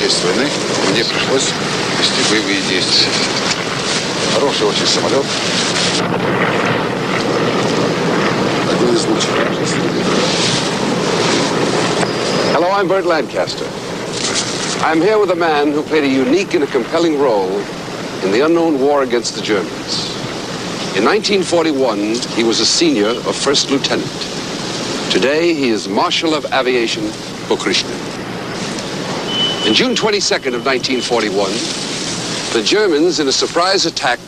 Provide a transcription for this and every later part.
10 войны мне пришлось вести боевые действия. Хороший очень самолет. Один из лучших в жизни. Hello, I'm Burt Lancaster. I'm here with a man who played a unique and a compelling role in the unknown war against the Germans. In 1941, he was a senior of first lieutenant. Today, he is Marshal of Aviation, Pokryshkin. On June 22nd of 1941, the Germans, in a surprise attack,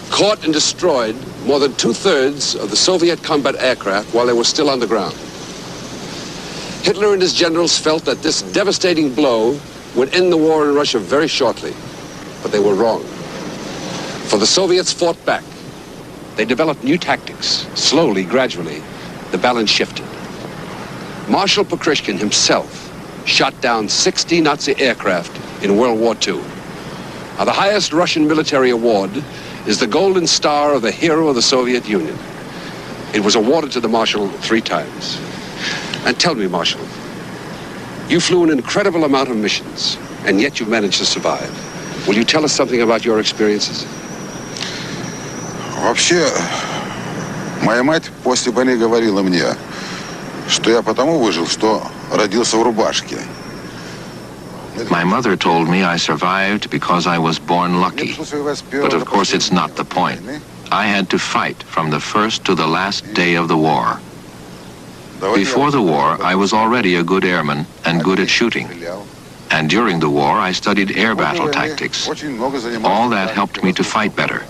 caught and destroyed more than 2/3 of the Soviet combat aircraft while they were still on the ground. Hitler and his generals felt that this devastating blow would end the war in Russia very shortly, but they were wrong. For the Soviets fought back. They developed new tactics. Slowly, gradually, the balance shifted. Marshal Pokryshkin himself shot down 60 Nazi aircraft in World War II. Now, the highest Russian military award is the Golden Star of the Hero of the Soviet Union. It was awarded to the Marshal 3 times. And tell me, Marshal, you flew an incredible amount of missions, and yet you managed to survive. Will you tell us something about your experiences? Вообще, моя мать после войны говорила мне, что я потому выжил, что родился в рубашке. My mother told me I survived because I was born lucky. But of course, it's not the point. I had to fight from the first to the last day of the war. Before the war, I was already a good airman and good at shooting. And during the war, I studied air battle tactics. All that helped me to fight better,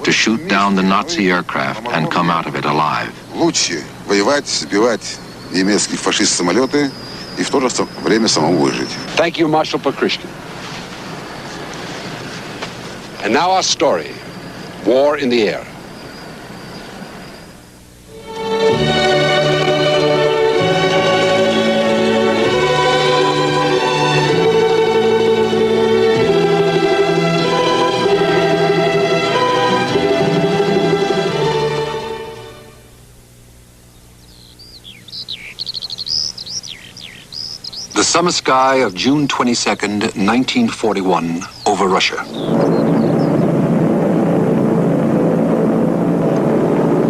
to shoot down the Nazi aircraft and come out of it alive. Лучше воевать, сбивать немецкие фашистские самолеты и в то же время самому выжить. Thank you, Marshal Pokryshkin. And now our story, War in the Air. The summer sky of June 22nd, 1941, over Russia.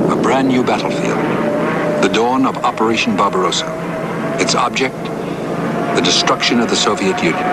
A brand new battlefield. The dawn of Operation Barbarossa. Its object, the destruction of the Soviet Union.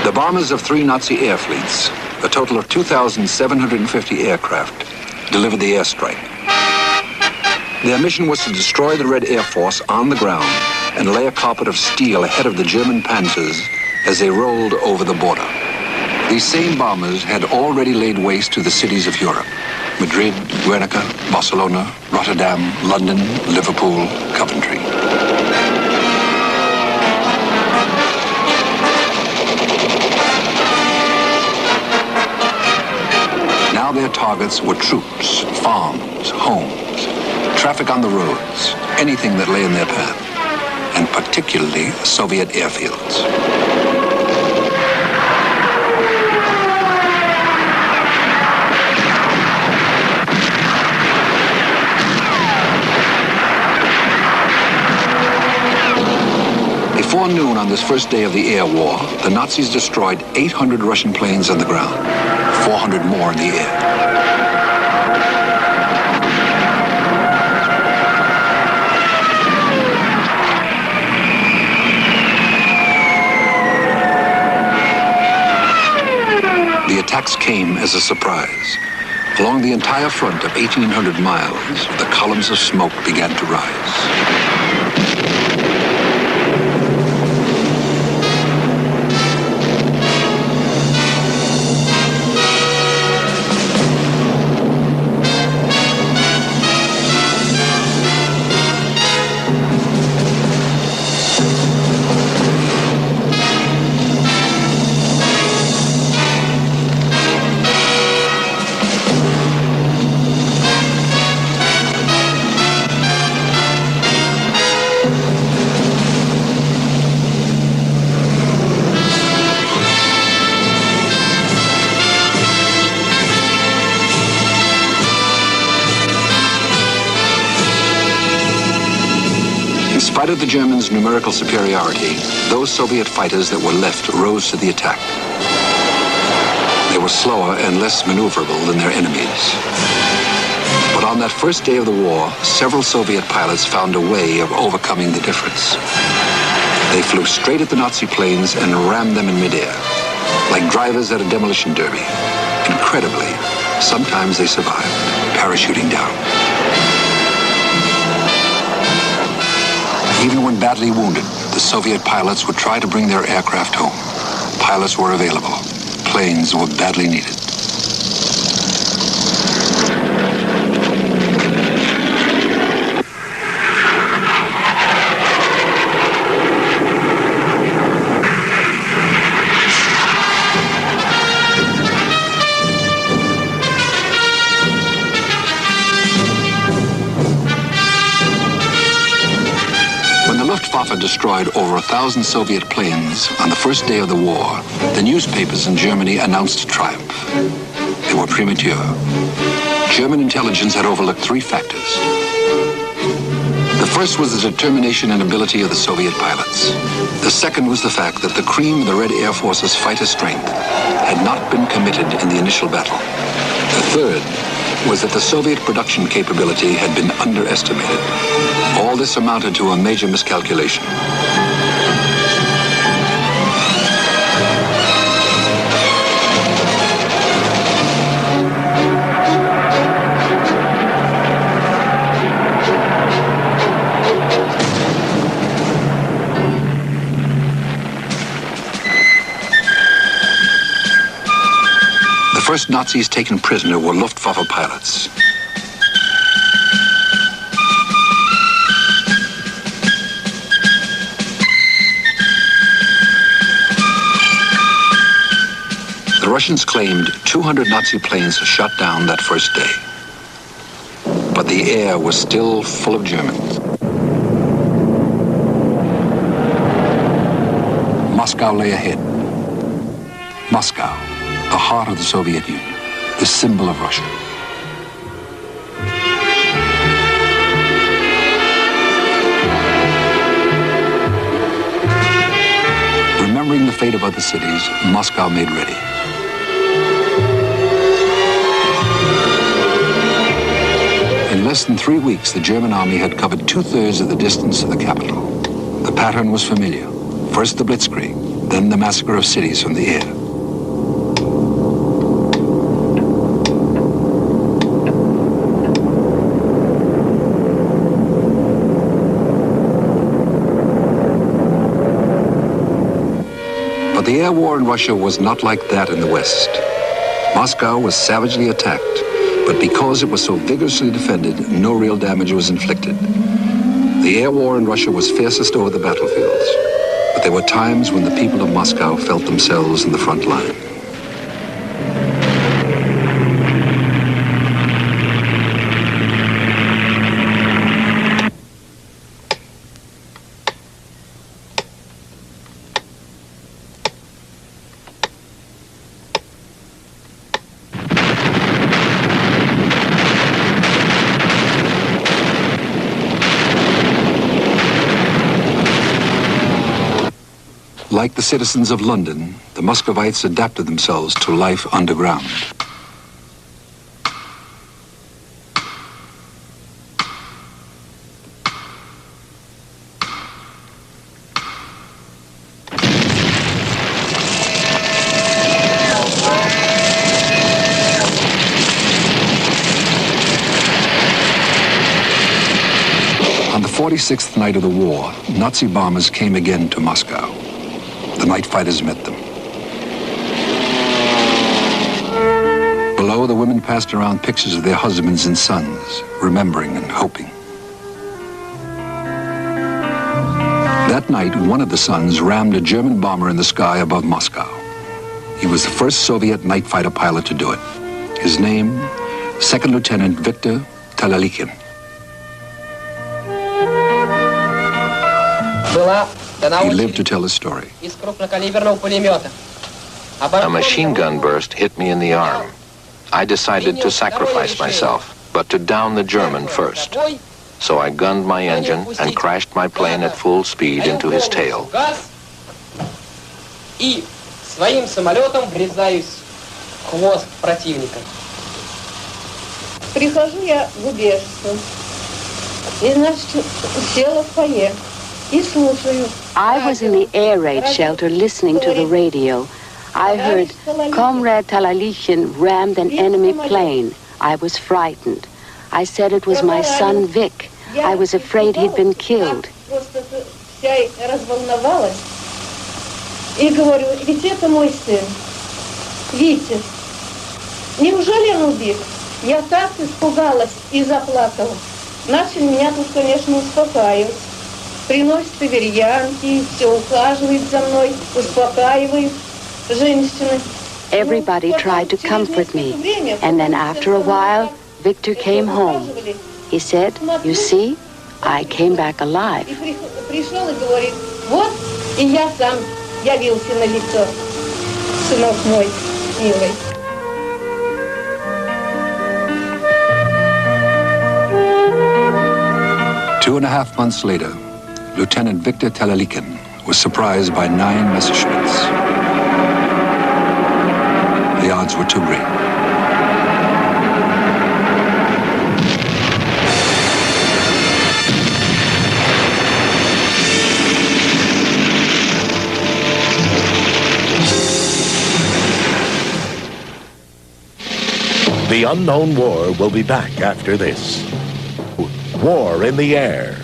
The bombers of 3 Nazi air fleets, a total of 2,750 aircraft, delivered the airstrike. Their mission was to destroy the Red Air Force on the ground and lay a carpet of steel ahead of the German panzers as they rolled over the border. These same bombers had already laid waste to the cities of Europe: Madrid, Guernica, Barcelona, Rotterdam, London, Liverpool, Coventry. Now their targets were troops, farms, homes, traffic on the roads, anything that lay in their path, and particularly Soviet airfields. Before noon on this first day of the air war, the Nazis destroyed 800 Russian planes on the ground, 400 more in the air. The attacks came as a surprise. Along the entire front of 1,800 miles, the columns of smoke began to rise. spite of the Germans' numerical superiority, those Soviet fighters that were left rose to the attack. They were slower and less maneuverable than their enemies. But on that first day of the war, several Soviet pilots found a way of overcoming the difference. They flew straight at the Nazi planes and rammed them in midair, like drivers at a demolition derby. Incredibly, sometimes they survived, parachuting down. Even when badly wounded, the Soviet pilots would try to bring their aircraft home. Pilots were available. Planes were badly needed. Luftwaffe destroyed over 1,000 Soviet planes on the first day of the war, the newspapers in Germany announced triumph. They were premature. German intelligence had overlooked three factors. The first was the determination and ability of the Soviet pilots. The second was the fact that the cream of the Red Air Force's fighter strength had not been committed in the initial battle. The third was that the Soviet production capability had been underestimated. All this amounted to a major miscalculation. The first Nazis taken prisoner were Luftwaffe pilots. The Russians claimed 200 Nazi planes shot down that first day. But the air was still full of Germans. Moscow lay ahead. Moscow, the heart of the Soviet Union, the symbol of Russia. Remembering the fate of other cities, Moscow made ready. In less than 3 weeks, the German army had covered 2/3 of the distance to the capital. The pattern was familiar. First the Blitzkrieg, then the massacre of cities from the air. But the air war in Russia was not like that in the West. Moscow was savagely attacked, but because it was so vigorously defended, no real damage was inflicted. The air war in Russia was fiercest over the battlefields, but there were times when the people of Moscow felt themselves in the front line. Like the citizens of London, the Muscovites adapted themselves to life underground. On the 46th night of the war, Nazi bombers came again to Moscow. The night fighters met them. Below, the women passed around pictures of their husbands and sons, remembering and hoping. That night, one of the sons rammed a German bomber in the sky above Moscow. He was the first Soviet night fighter pilot to do it. His name, Second Lieutenant Viktor Talalikin. He lived to tell his story. A machine gun burst hit me in the arm. I decided to sacrifice myself, but to down the German first. So I gunned my engine and crashed my plane at full speed into his tail. И своим самолетом врезаюсь в хвост противника. Прихожу я в убежище, и, значит, села в фойе и слушаю. I was in the air raid shelter listening to the radio. I heard Comrade Talalichin rammed an enemy plane. I was frightened. I said it was my son Vic. I was afraid he'd been killed. Просто вся разволновалась. И говорю, ведь это мой сын, Витя. Неужели он убит? Я так испугалась и заплакала. Начали меня тут, конечно, успокаивать. Приносят валерьянки, все ухаживает за мной, успокаивает женщины. Everybody tried to comfort me. And then after a while, Victor came home. He said, you see, I came back alive. И пришел и говорит, вот, и я сам явился на лицо, сынок мой, милый. Two and a half months later, Lieutenant Victor Talalichin was surprised by 9 Messerschmitts. The odds were too great. The Unknown War will be back after this. War in the Air.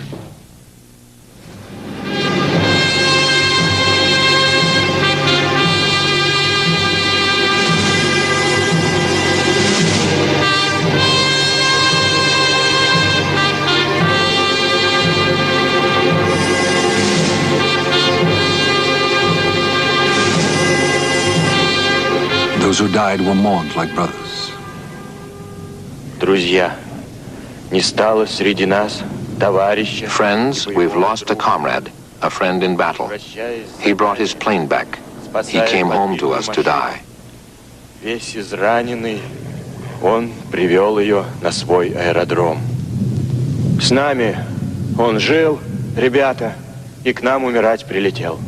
Those who died were mourned like brothers. Друзья, не стало среди нас товарища. Friends, we've lost a comrade, a friend in battle. He brought his plane back. He came home to us to die. Весь израненный, он привел ее на свой аэродром. С нами он жил, ребята, и к нам умирать прилетел.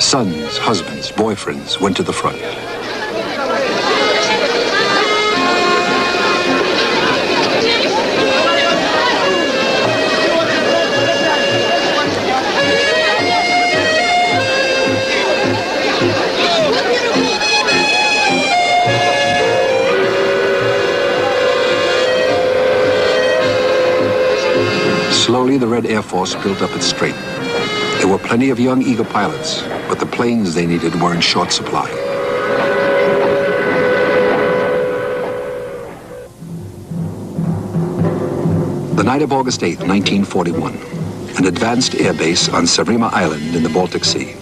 Sons, husbands, boyfriends went to the front. Slowly, the Red Air Force built up its strength. There were plenty of young, eager pilots, but the planes they needed were in short supply. The night of August 8, 1941, an advanced air base on Saaremaa Island in the Baltic Sea.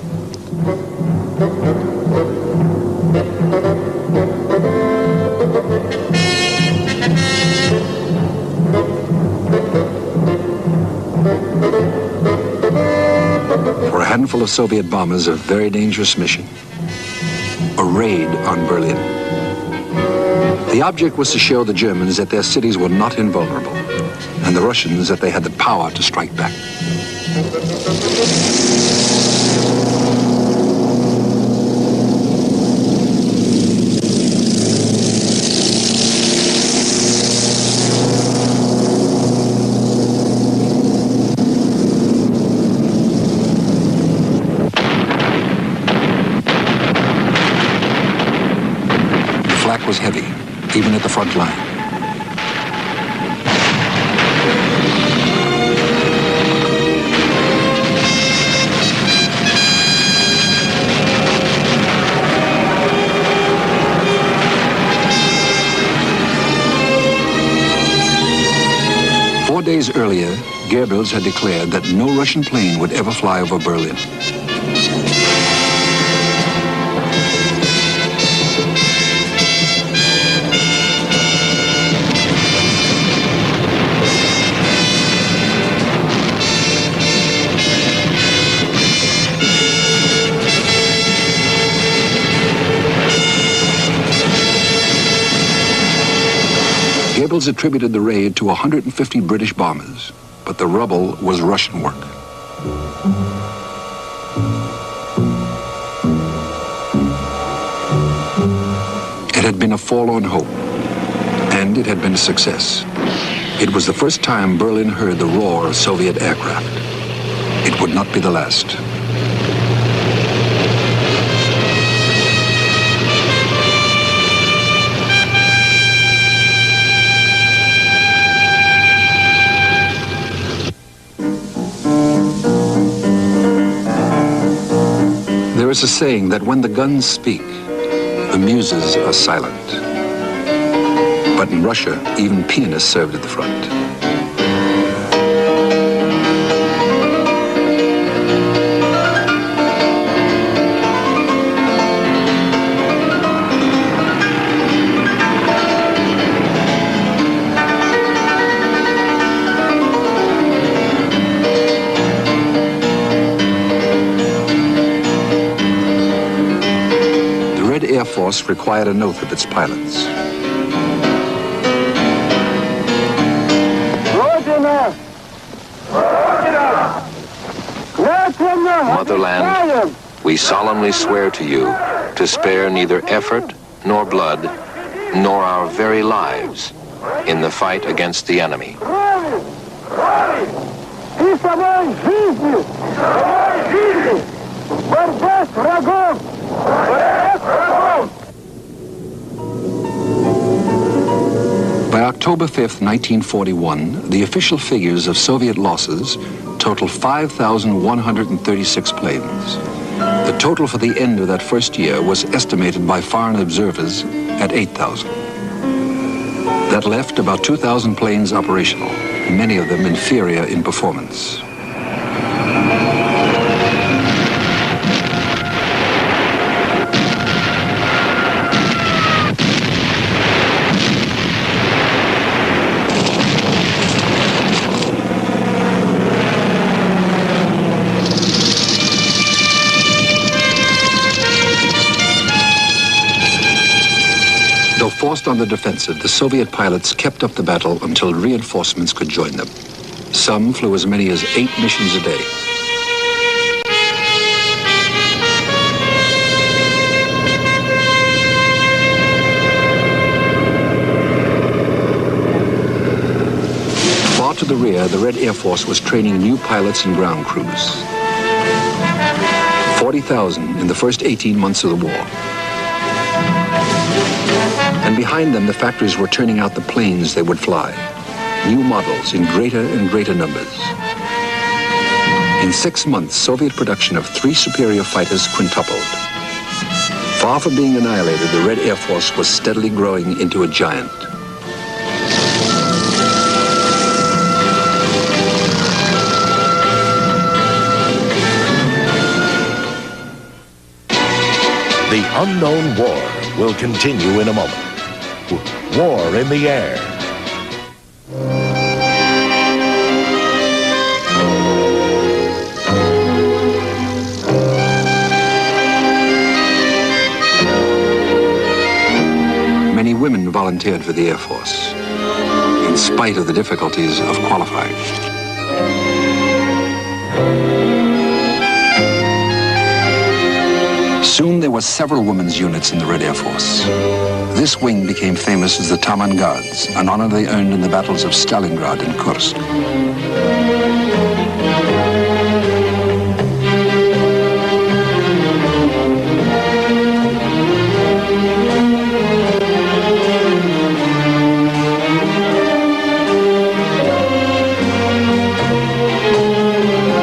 For a handful of Soviet bombers, a very dangerous mission. A raid on Berlin. The object was to show the Germans that their cities were not invulnerable, and the Russians that they had the power to strike back. Was heavy, even at the front line. Four days earlier, Goebbels had declared that no Russian plane would ever fly over Berlin. Locals attributed the raid to 150 British bombers, but the rubble was Russian work. It had been a forlorn hope, and it had been a success. It was the first time Berlin heard the roar of Soviet aircraft. It would not be the last. There is a saying that when the guns speak, the muses are silent. But in Russia, even pianists served at the front. Air Force required an oath of its pilots. Motherland, we solemnly swear to you to spare neither effort nor blood nor our very lives in the fight against the enemy. By October 5th, 1941, the official figures of Soviet losses totaled 5,136 planes. The total for the end of that first year was estimated by foreign observers at 8,000. That left about 2,000 planes operational, many of them inferior in performance. Forced on the defensive, the Soviet pilots kept up the battle until reinforcements could join them. Some flew as many as 8 missions a day. Far to the rear, the Red Air Force was training new pilots and ground crews. 40,000 in the first 18 months of the war. And behind them, the factories were turning out the planes they would fly. New models in greater and greater numbers. In 6 months, Soviet production of 3 superior fighters quintupled. Far from being annihilated, the Red Air Force was steadily growing into a giant. The unknown war will continue in a moment. War in the air. Many women volunteered for the Air Force, in spite of the difficulties of qualifying. Soon there were several women's units in the Red Air Force. This wing became famous as the Taman Guards, an honor they earned in the battles of Stalingrad and Kursk.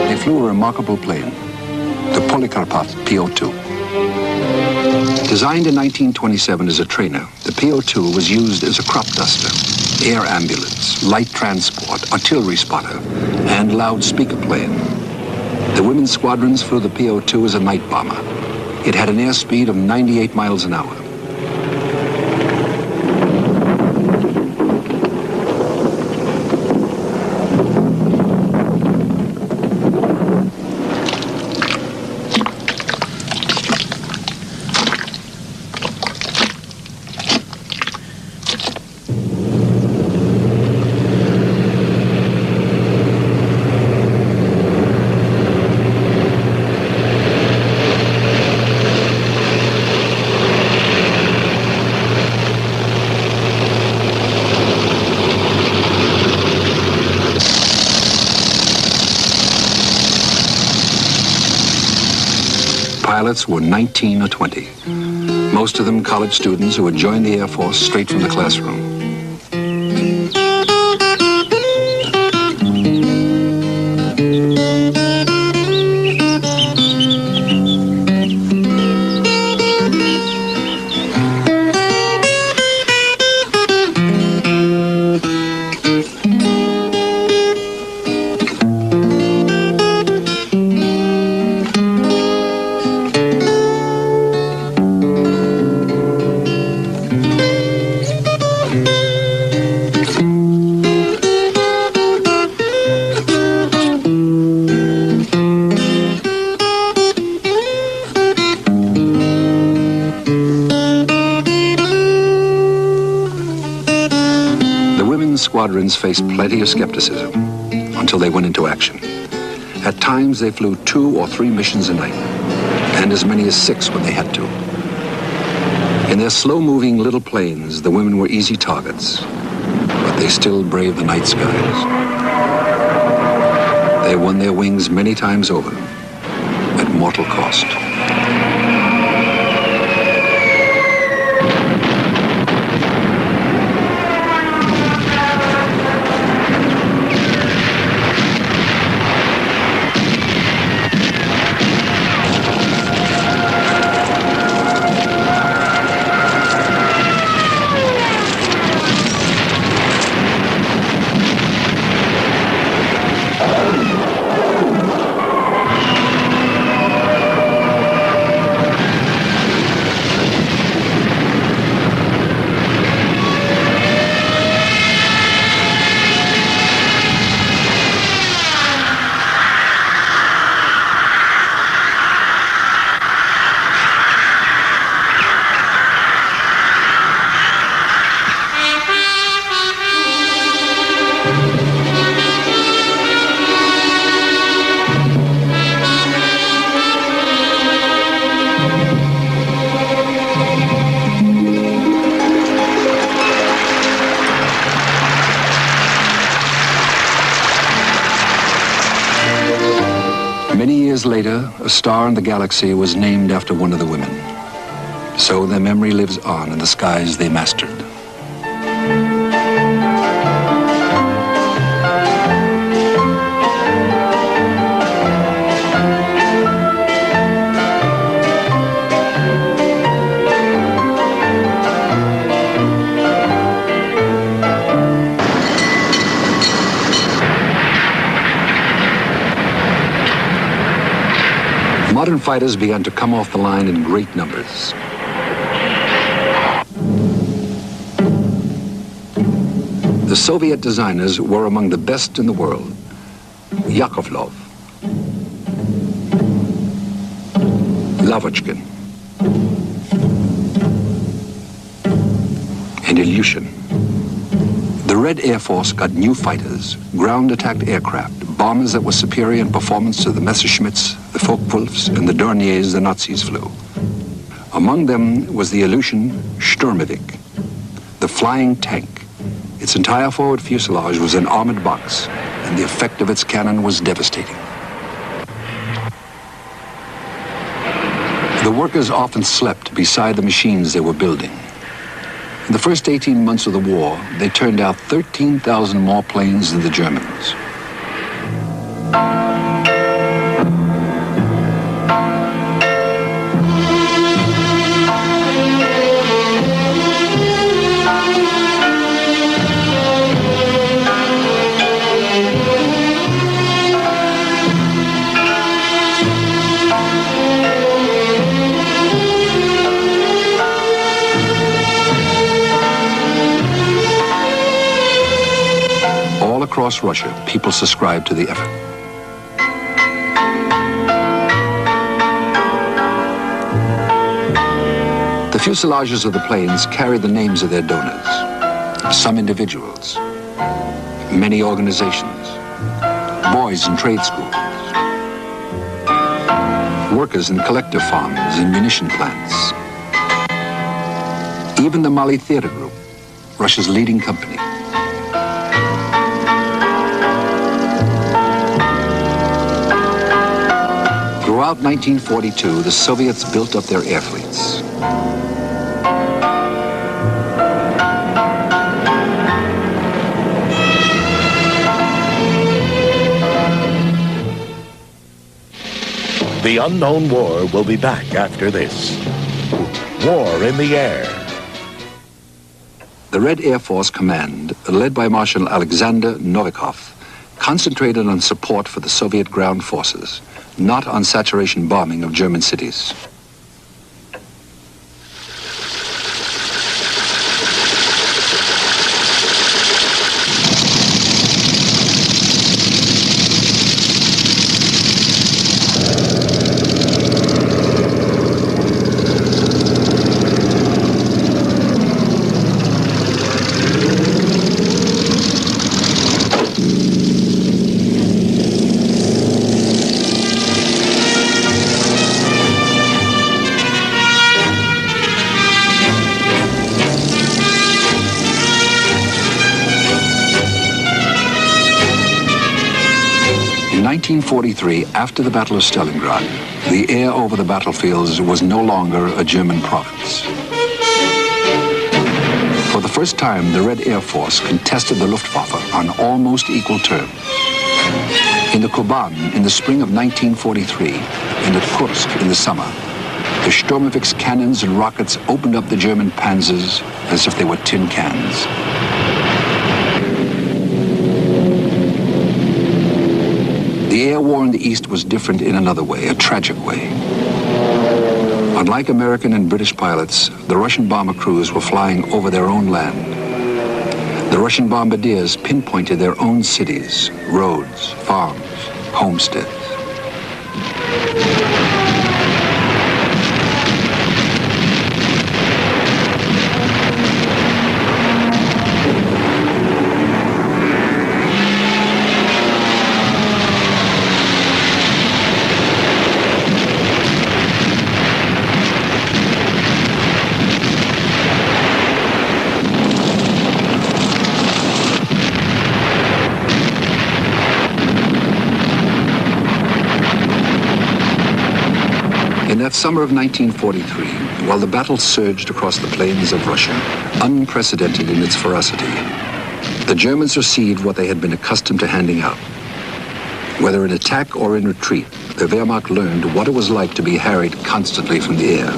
They flew a remarkable plane, the Polikarpat PO-2. Designed in 1927 as a trainer, the PO-2 was used as a crop duster, air ambulance, light transport, artillery spotter, and loudspeaker plane. The women's squadrons flew the PO-2 as a night bomber. It had an airspeed of 98 miles an hour. pilots were 19 or 20. Most of them college students who had joined the Air Force straight from the classroom. Squadrons faced plenty of skepticism until they went into action. At times, they flew 2 or 3 missions a night, and as many as 6 when they had to. In their slow-moving little planes, the women were easy targets, but they still braved the night skies. They won their wings many times over, at mortal cost. Later, a star in the galaxy was named after one of the women. So their memory lives on in the skies they mastered. Modern fighters began to come off the line in great numbers. The Soviet designers were among the best in the world. Yakovlov, Lavochkin, and Ilyushin. The Red Air Force got new fighters, ground-attacked aircraft, bombers that were superior in performance to the Messerschmitts, the Focke-Wulfs, and the Dorniers the Nazis flew. Among them was the Ilyushin Sturmovik, the flying tank. Its entire forward fuselage was an armored box, and the effect of its cannon was devastating. The workers often slept beside the machines they were building. In the first 18 months of the war, they turned out 13,000 more planes than the Germans. Across Russia, people subscribed to the effort. The fuselages of the planes carried the names of their donors. Some individuals, many organizations, boys in trade schools, workers in collective farms and munition plants. Even the Mali Theater Group, Russia's leading company. Throughout 1942, the Soviets built up their air fleets. The Unknown War will be back after this. War in the Air. The Red Air Force Command, led by Marshal Alexander Novikov, concentrated on support for the Soviet ground forces, not on saturation bombing of German cities. In 1943, after the Battle of Stalingrad, the air over the battlefields was no longer a German province. For the first time, the Red Air Force contested the Luftwaffe on almost equal terms. In the Kuban in the spring of 1943, and at Kursk in the summer, the Sturmovik's cannons and rockets opened up the German panzers as if they were tin cans. The air war in the East was different in another way, a tragic way. Unlike American and British pilots, the Russian bomber crews were flying over their own land. The Russian bombardiers pinpointed their own cities, roads, farms, homesteads. In that summer of 1943, while the battle surged across the plains of Russia, unprecedented in its ferocity, the Germans received what they had been accustomed to handing out. Whether in attack or in retreat, the Wehrmacht learned what it was like to be harried constantly from the air.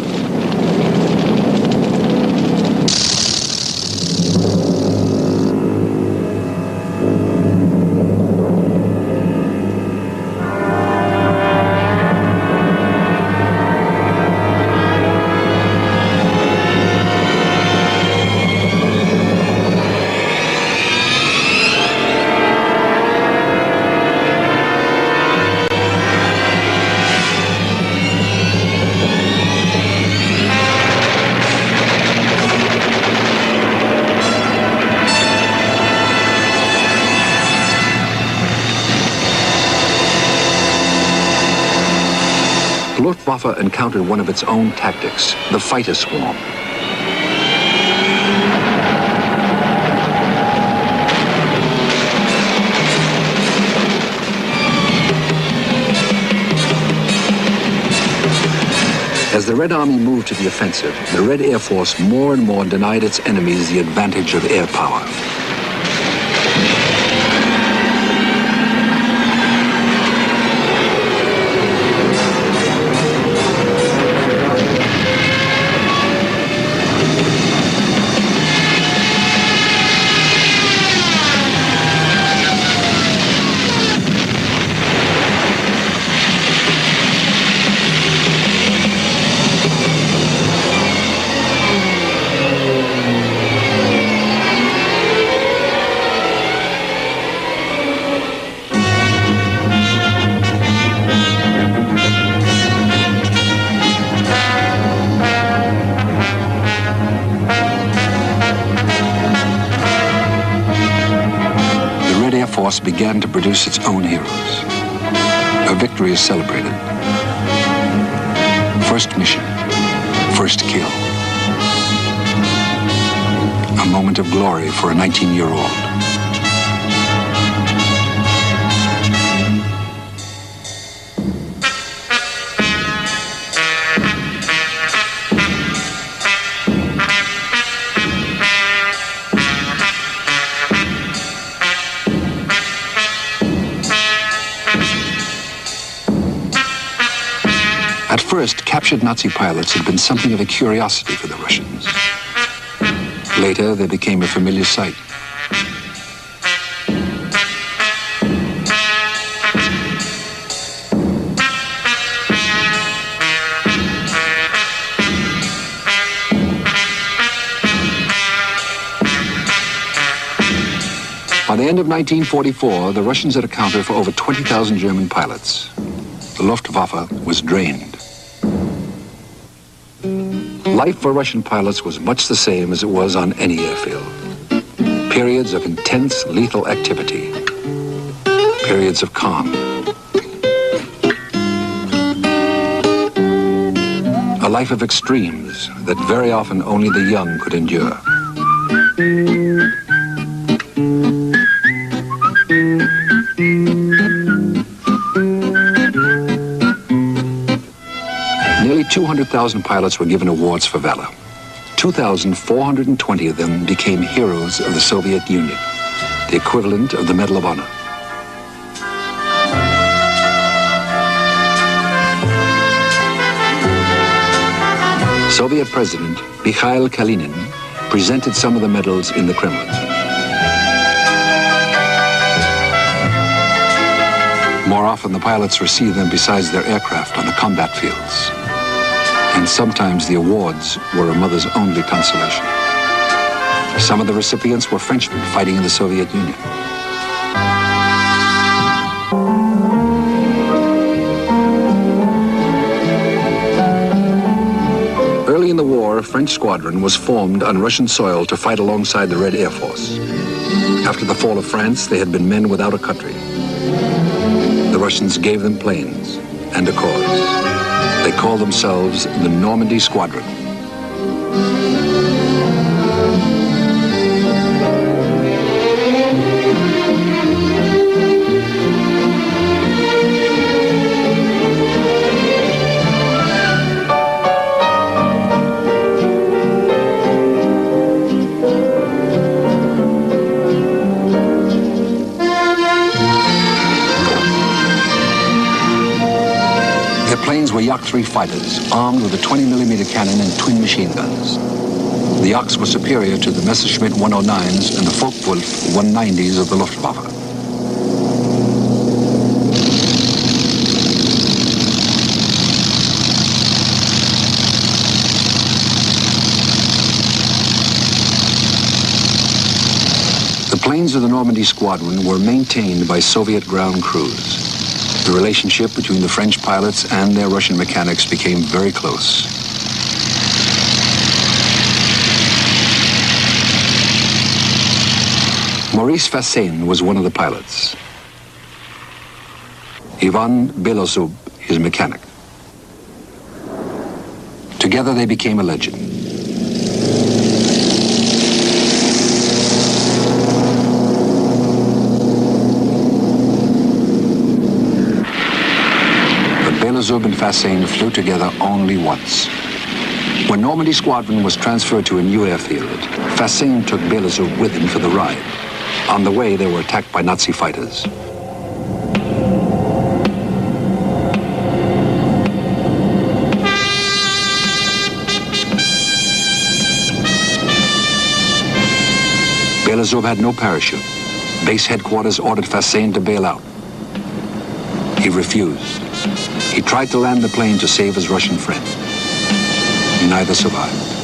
Luftwaffe encountered one of its own tactics, the fighter swarm. As the Red Army moved to the offensive, the Red Air Force more and more denied its enemies the advantage of air power. Began to produce its own heroes. A victory is celebrated. First mission, first kill. A moment of glory for a 19-year-old. first, captured Nazi pilots had been something of a curiosity for the Russians. Later, they became a familiar sight. By the end of 1944, the Russians had accounted for over 20,000 German pilots. The Luftwaffe was drained. Life for Russian pilots was much the same as it was on any airfield. Periods of intense, lethal activity. Periods of calm. A life of extremes that very often only the young could endure. Nearly 200,000 pilots were given awards for valor. 2,420 of them became heroes of the Soviet Union, the equivalent of the Medal of Honor. Soviet President Mikhail Kalinin presented some of the medals in the Kremlin. More often, the pilots received them besides their aircraft on the combat fields. And sometimes the awards were a mother's only consolation. Some of the recipients were Frenchmen fighting in the Soviet Union. Early in the war, a French squadron was formed on Russian soil to fight alongside the Red Air Force. After the fall of France, they had been men without a country. The Russians gave them planes and a cause. They called themselves the Normandy Squadron. Planes were Yak-3 fighters, armed with a 20mm cannon and twin machine guns. The Yaks were superior to the Messerschmitt 109s and the Focke-Wulf 190s of the Luftwaffe. The planes of the Normandy Squadron were maintained by Soviet ground crews. The relationship between the French pilots and their Russian mechanics became very close. Maurice Fassain was one of the pilots. Ivan Belozub, his mechanic. Together they became a legend. Belozub and Fassain flew together only once. When Normandy Squadron was transferred to a new airfield, Fassain took Belozub with him for the ride. On the way, they were attacked by Nazi fighters. Belozub had no parachute. Base headquarters ordered Fassain to bail out. He refused. He tried to land the plane to save his Russian friend. Neither survived.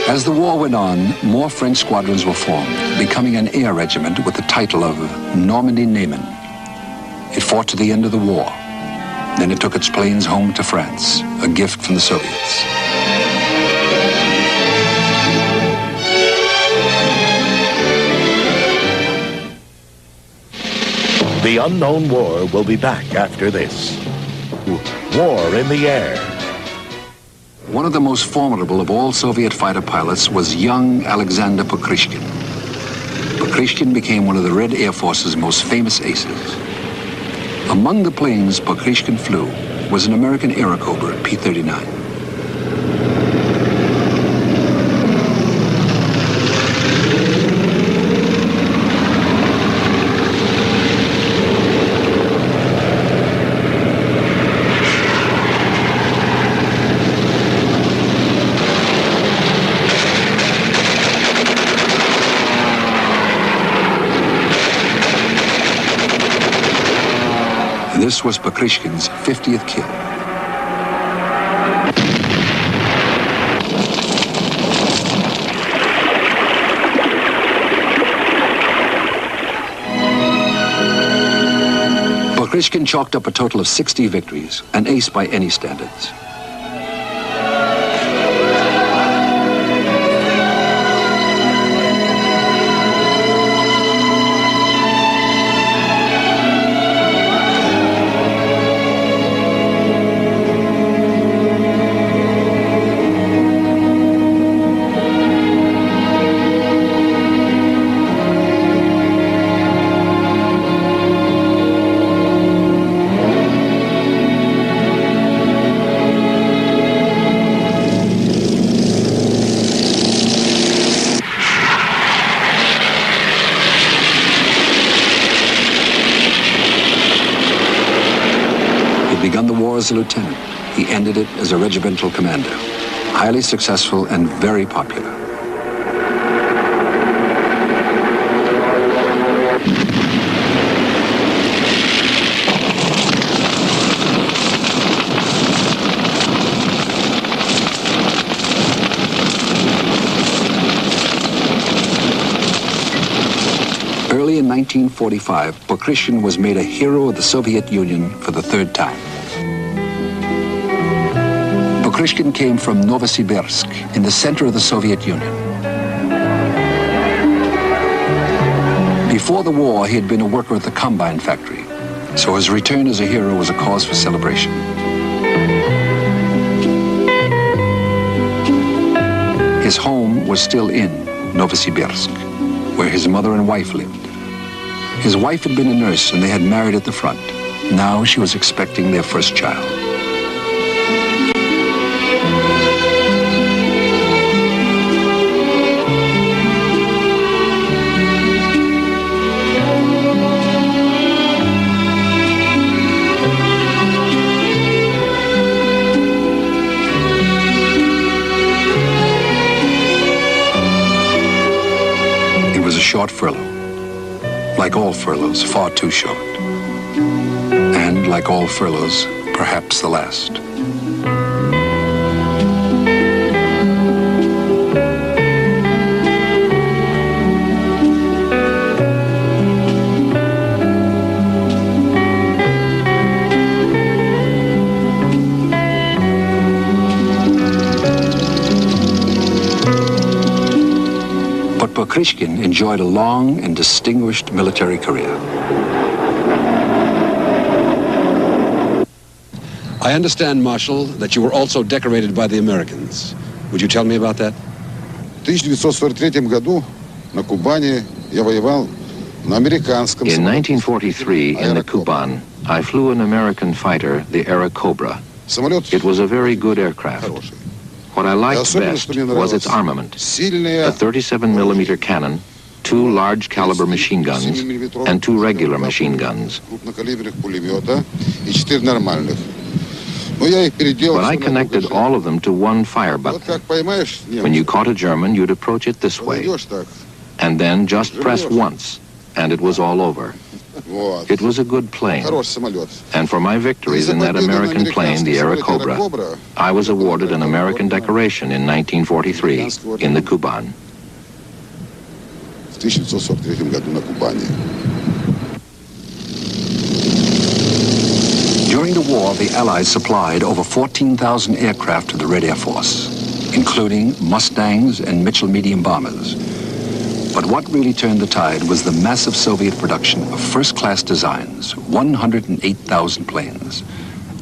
As the war went on, more French squadrons were formed, becoming an air regiment with the title of Normandy Neyman. It fought to the end of the war. Then it took its planes home to France, a gift from the Soviets. The Unknown War will be back after this. War in the Air. One of the most formidable of all Soviet fighter pilots was young Alexander Pokrishkin. Pokrishkin became one of the Red Air Force's most famous aces. Among the planes Pokrishkin flew was an American Airacobra P-39. This was Pokrishkin's 50th kill. Pokrishkin chalked up a total of 60 victories, an ace by any standards. As a lieutenant, he ended it as a regimental commander. Highly successful and very popular. Early in 1945, Pokrishkin was made a hero of the Soviet Union for the third time. Pokrishkin came from Novosibirsk, in the center of the Soviet Union. Before the war, he had been a worker at the Combine factory, so his return as a hero was a cause for celebration. His home was still in Novosibirsk, where his mother and wife lived. His wife had been a nurse and they had married at the front. Now she was expecting their first child. Short furlough. Like all furloughs, far too short. And like all furloughs, perhaps the last. Pokrishkin enjoyed a long and distinguished military career. I understand, Marshal, that you were also decorated by the Americans. Would you tell me about that? В 1943 году на Кубани я воевал на американском In 1943, in the Kuban, I flew an American fighter, the Airacobra. It was a very good aircraft. What I liked best was its armament, a 37mm cannon, 2 large caliber machine guns, and 2 regular machine guns. But I connected all of them to one fire button. When you caught a German, you'd approach it this way, and then just press once, and it was all over. It was a good plane, and for my victories in that American plane, the Airacobra, I was awarded an American decoration in 1943 in the Kuban. During the war, the Allies supplied over 14,000 aircraft to the Red Air Force, including Mustangs and Mitchell medium bombers. But what really turned the tide was the massive Soviet production of first-class designs, 108,000 planes,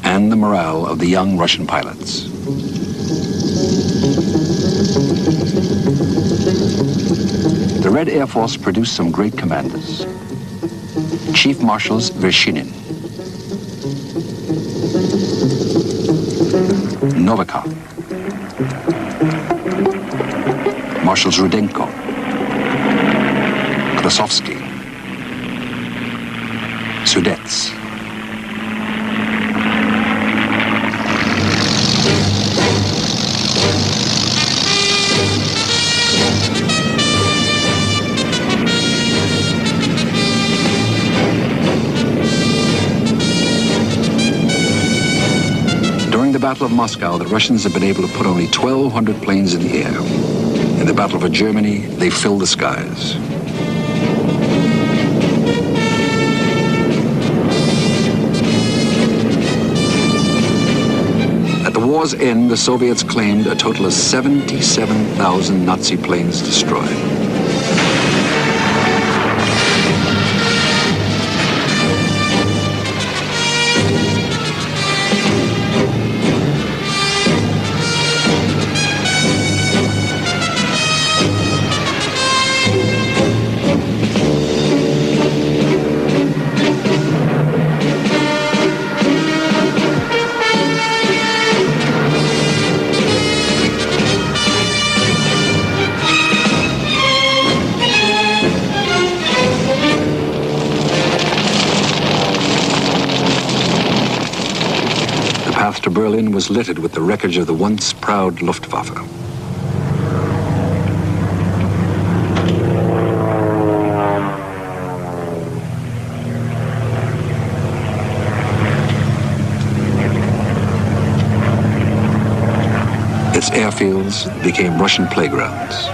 and the morale of the young Russian pilots. The Red Air Force produced some great commanders. Chief Marshals Vershinin, Novikov, Marshals Rudenko, Krasovsky, Sudets. During the Battle of Moscow, the Russians had been able to put only 1,200 planes in the air. In the Battle of Germany, they filled the skies. At the war's end, the Soviets claimed a total of 77,000 Nazi planes destroyed. The path to Berlin was littered with the wreckage of the once proud Luftwaffe. Its airfields became Russian playgrounds.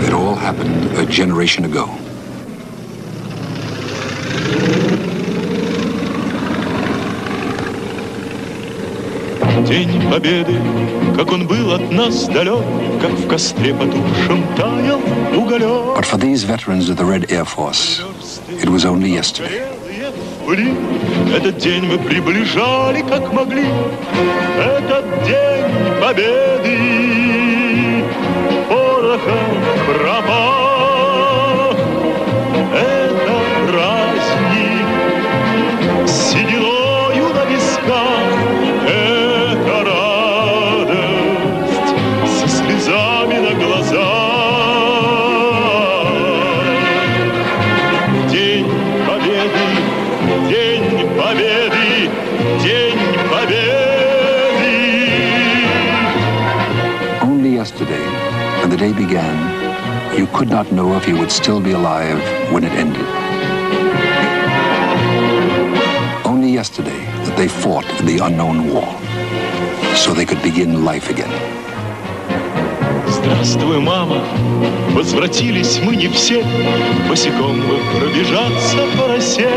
It all happened a generation ago. День Победы, как он был от нас далек, как в костре потухшем таял уголек. But for these veterans of the Red Air Force, it was only yesterday. Этот день мы приближали, как могли. Этот день Победы, порохом пропах. Это праздник с сединою на висках. Это радость со слезами на глазах. День Победы, День Победы, День Победы. Only yesterday, when the day began, you could not know if you would still be alive when it ended. Only yesterday that they fought in the unknown war, so they could begin life again. Здравствуй, мама, возвратились мы не все, босиком мы пробежаться по росе.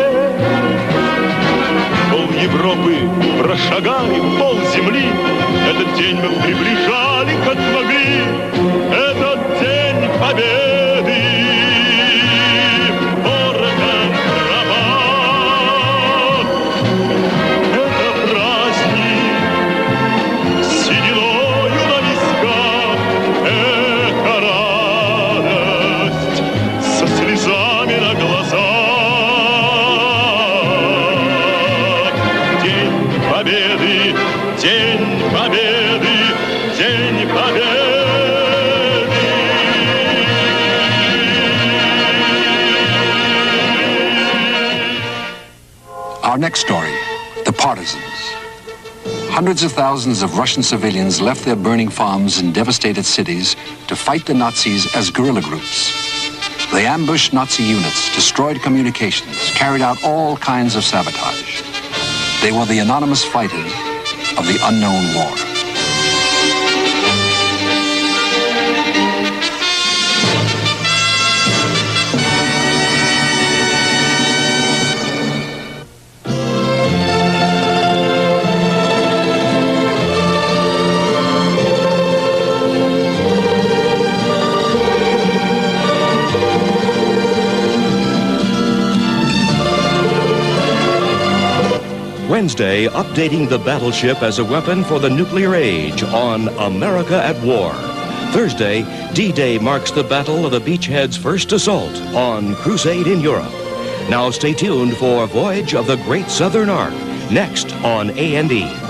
Пол Европы прошагаем, пол земли, этот день мы приближали, как могли. Этот день Победы, порохом пропах. Это праздник с сединою на висках. Это радость со слезами на глазах. День Победы, День Победы, День Победы. Our next story, the partisans. Hundreds of thousands of Russian civilians left their burning farms and devastated cities to fight the Nazis as guerrilla groups. They ambushed Nazi units, destroyed communications, carried out all kinds of sabotage. They were the anonymous fighters of the unknown war. Wednesday, updating the battleship as a weapon for the nuclear age on America at War. Thursday, D-Day marks the Battle of the Beachhead's first assault on Crusade in Europe. Now stay tuned for Voyage of the Great Southern Ark, next on A&E.